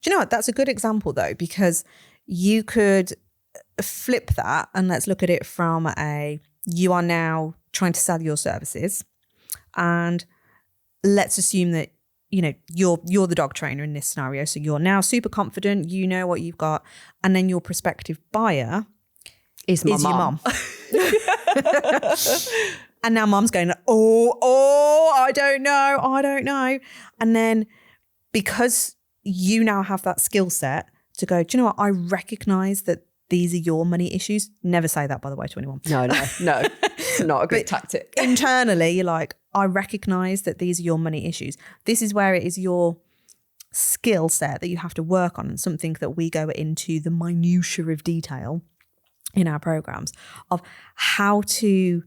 Do you know what? That's a good example though, because you could flip that and let's look at it from you are now trying to sell your services, and let's assume that, you know, you're the dog trainer in this scenario. So you're now super confident, you know what you've got, and then your prospective buyer is your mom. And now mom's going, I don't know. And then because you now have that skill set to go, do you know what? I recognize that these are your money issues. Never say that, by the way, to anyone. No. It's not a good tactic. Internally, you're like, I recognize that these are your money issues. This is where it is your skill set that you have to work on, and something that we go into the minutiae of detail in our programs of how to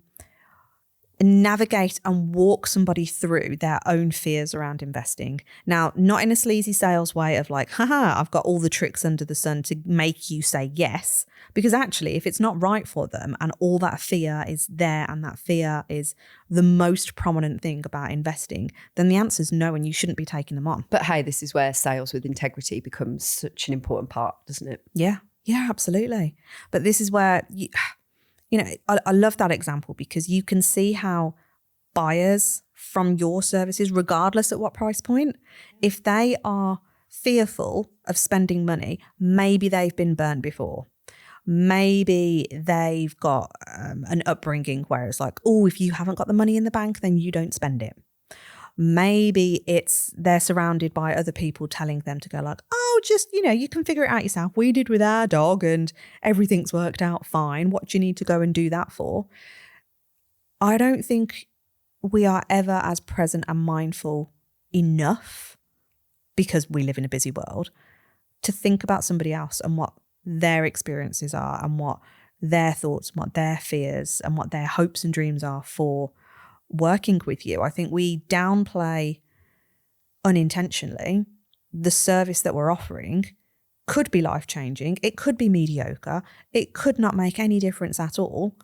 navigate and walk somebody through their own fears around investing. Now, not in a sleazy sales way of like, haha, I've got all the tricks under the sun to make you say yes. Because actually, if it's not right for them and all that fear is there and that fear is the most prominent thing about investing, then the answer is no, and you shouldn't be taking them on. But hey, this is where sales with integrity becomes such an important part, doesn't it? Yeah, absolutely. But this is where you know, I love that example, because you can see how buyers from your services, regardless at what price point, if they are fearful of spending money, maybe they've been burned before. Maybe they've got an upbringing where it's like, oh, if you haven't got the money in the bank, then you don't spend it. Maybe they're surrounded by other people telling them to go like, oh, just, you know, you can figure it out yourself. We did with our dog and everything's worked out fine. What do you need to go and do that for? I don't think we are ever as present and mindful enough, because we live in a busy world, to think about somebody else and what their experiences are and what their thoughts and what their fears and what their hopes and dreams are for working with you. I think we downplay unintentionally the service that we're offering. Could be life-changing. It could be mediocre. It could not make any difference at all,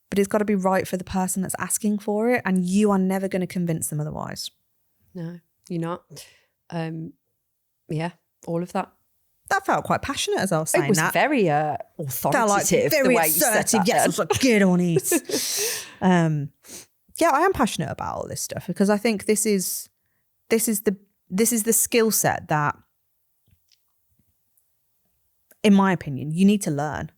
but it's got to be right for the person that's asking for it, and you are never going to convince them otherwise. No, you're not. Yeah, all of that. That felt quite passionate as I was saying. It was that. very authoritative. Felt like very the way assertive. You said that. Yes, I was like, get on it. Yeah, I am passionate about all this stuff, because I think this is the skill set that, in my opinion, you need to learn.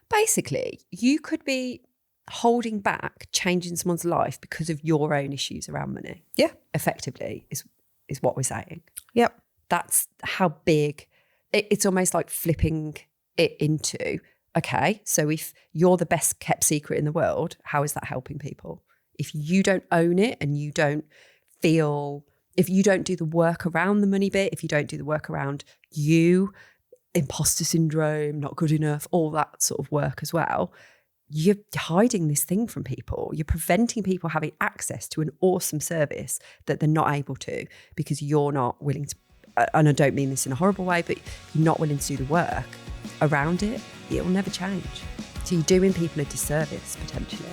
Basically, you could be holding back changing someone's life because of your own issues around money. Yeah. Effectively is what we're saying. Yep. That's how big it's almost like flipping it into, okay, so if you're the best kept secret in the world, how is that helping people? If you don't own it and you don't feel, if you don't do the work around the money bit, if you don't do the work around you, imposter syndrome, not good enough, all that sort of work as well, you're hiding this thing from people. You're preventing people having access to an awesome service that they're not able to, because you're not willing to, and I don't mean this in a horrible way, but you're not willing to do the work around it. It will never change. So you're doing people a disservice, potentially.